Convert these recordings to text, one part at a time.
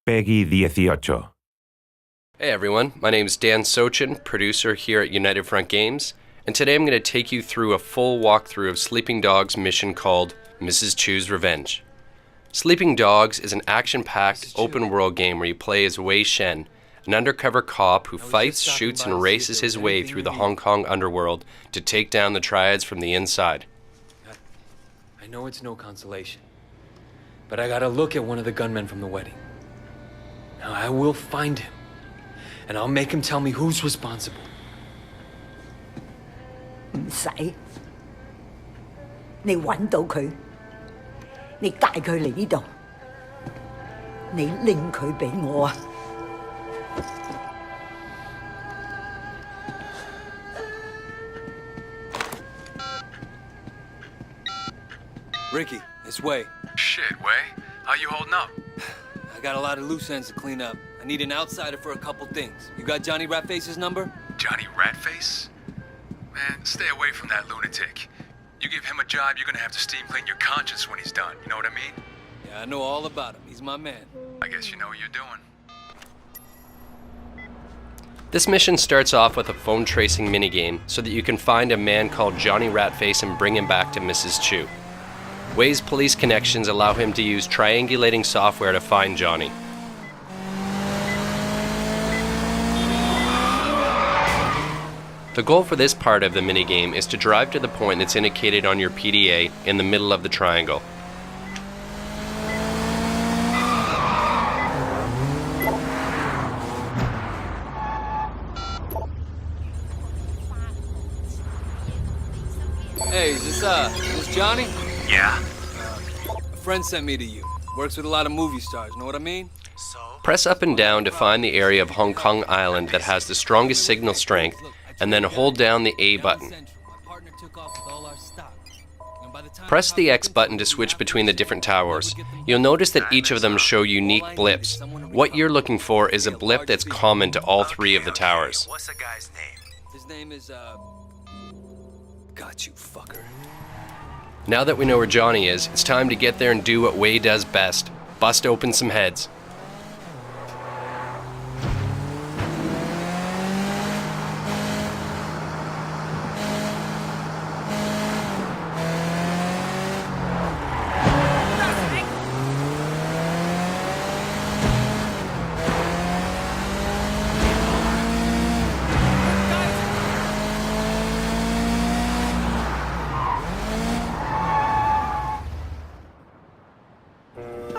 Peggy 18. Hey everyone, my name is Dan Sochin, producer here at United Front Games, and today I'm going to take you through a full walkthrough of Sleeping Dogs' mission called Mrs. Chu's Revenge. Sleeping Dogs is an action-packed, open-world game where you play as Wei Shen, an undercover cop who fights, shoots, and races his way through the Hong Kong underworld to take down the triads from the inside. I know it's no consolation, but I gotta look at one of the gunmen from the wedding. Now I will find him, and I'll make him tell me who's responsible. 唔使，你揾到佢，你帶佢嚟呢度，你拎佢俾我啊！ Ricky, it's Wei. Shit, Wei. How you holding up? I got a lot of loose ends to clean up. I need an outsider for a couple things. You got Johnny Ratface's number? Johnny Ratface? Man, stay away from that lunatic. You give him a job, you're gonna have to steam clean your conscience when he's done. You know what I mean? Yeah, I know all about him. He's my man. I guess you know what you're doing. This mission starts off with a phone tracing minigame so that you can find a man called Johnny Ratface and bring him back to Mrs. Chu. Wei's police connections allow him to use triangulating software to find Johnny. The goal for this part of the minigame is to drive to the point that's indicated on your PDA in the middle of the triangle. Hey, is this Johnny? Yeah? A friend sent me to you. Works with a lot of movie stars, know what I mean? Press up and down to find the area of Hong Kong Island that has the strongest signal strength, and then hold down the A button. Press the X button to switch between the different towers. You'll notice that each of them show unique blips. What you're looking for is a blip that's common to all three of the towers. What's the guy's name? His name is, Got you, fucker. Now that we know where Johnny is, it's time to get there and do what Wei does best: bust open some heads.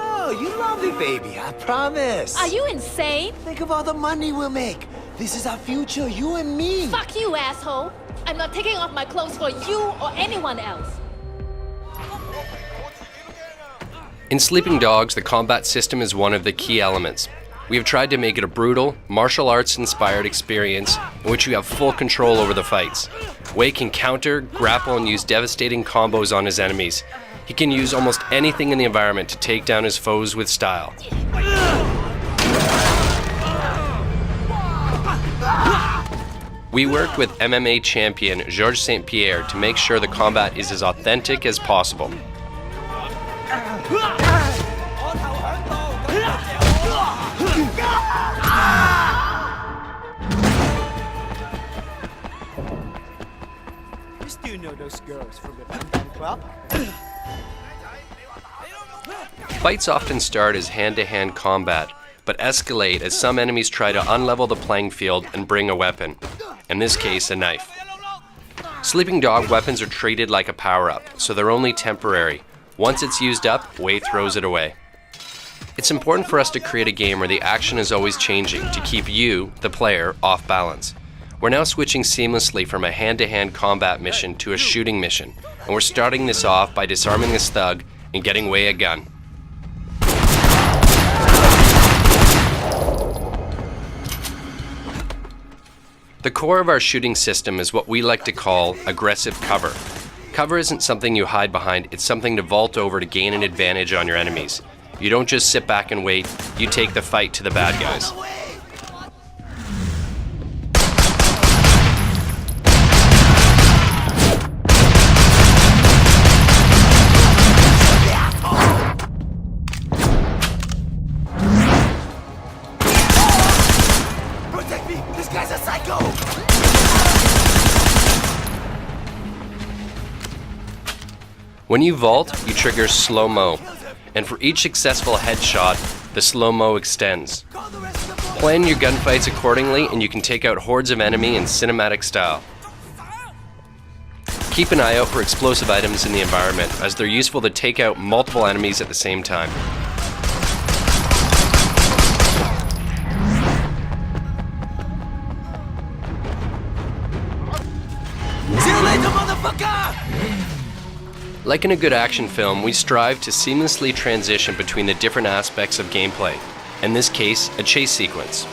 Oh, you lovely baby, I promise. Are you insane? Think of all the money we'll make. This is our future, you and me. Fuck you, asshole! I'm not taking off my clothes for you or anyone else. In Sleeping Dogs, the combat system is one of the key elements. We have tried to make it a brutal, martial arts-inspired experience in which you have full control over the fights. Wei can counter, grapple, and use devastating combos on his enemies. He can use almost anything in the environment to take down his foes with style. We worked with MMA champion Georges St. Pierre to make sure the combat is as authentic as possible. You still know those girls from the London club? Fights often start as hand-to-hand combat, but escalate as some enemies try to unlevel the playing field and bring a weapon, in this case a knife. Sleeping Dog weapons are treated like a power-up, so they're only temporary. Once it's used up, Wei throws it away. It's important for us to create a game where the action is always changing to keep you, the player, off balance. We're now switching seamlessly from a hand-to-hand combat mission to a shooting mission, and we're starting this off by disarming this thug and getting Wei a gun. The core of our shooting system is what we like to call aggressive cover. Cover isn't something you hide behind, it's something to vault over to gain an advantage on your enemies. You don't just sit back and wait, you take the fight to the bad guys. me! This guy's a psycho! When you vault, you trigger slow-mo, and for each successful headshot, the slow-mo extends. Call the rest of the boys. Plan your gunfights accordingly and you can take out hordes of enemy in cinematic style. Keep an eye out for explosive items in the environment, as they're useful to take out multiple enemies at the same time. See you later, motherfucker! Like in a good action film, we strive to seamlessly transition between the different aspects of gameplay, in this case, a chase sequence.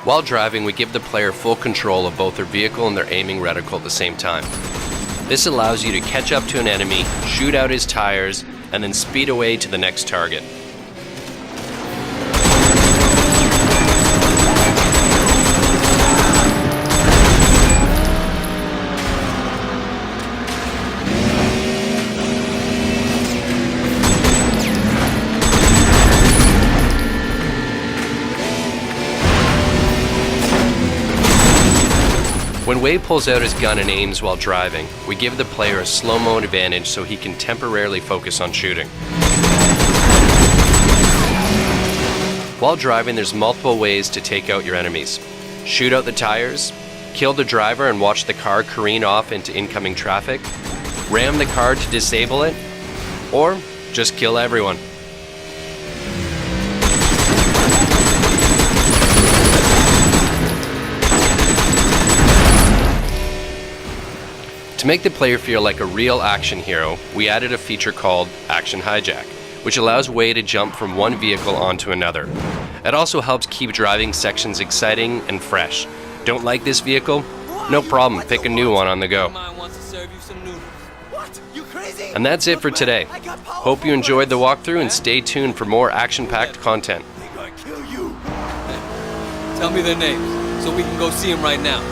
While driving, we give the player full control of both their vehicle and their aiming reticle at the same time. This allows you to catch up to an enemy, shoot out his tires, and then speed away to the next target. When Wei pulls out his gun and aims while driving, we give the player a slow-mo advantage so he can temporarily focus on shooting. While driving, there's multiple ways to take out your enemies. Shoot out the tires, kill the driver and watch the car careen off into incoming traffic, ram the car to disable it, or just kill everyone. To make the player feel like a real action hero, we added a feature called Action Hijack, which allows Wei to jump from one vehicle onto another. It also helps keep driving sections exciting and fresh. Don't like this vehicle? No problem, pick a new one on the go. What? You crazy? And that's it for today. Hope you enjoyed the walkthrough and stay tuned for more action-packed content. They're gonna kill you. Tell me their names, so we can go see them right now.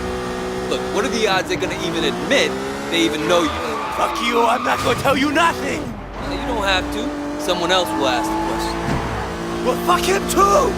Look, what are the odds they're gonna even admit they even know you? Fuck you, I'm not gonna tell you nothing. You don't have to. Someone else will ask the question. Well, fuck him too!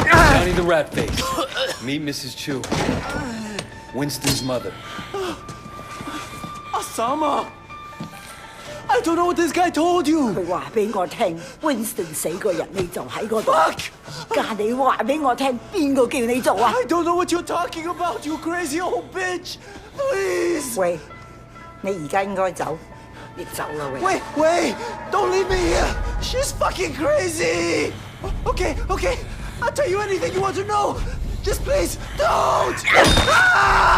Johnny the Rat Face. Meet Mrs. Chu. Winston's mother. Osama! I don't know what this guy told you! 佢話俾我聽，Winston 死嗰日你就喺嗰度。 Fuck! 家你話俾我聽，邊個叫你做啊？ I don't know what you're talking about, you crazy old bitch! Please! 喂，你而家應該走，你走啦喂。 Wait, wait! Don't leave me here! She's fucking crazy! Okay, okay. I'll tell you anything you want to know. Just please, don't! Ah!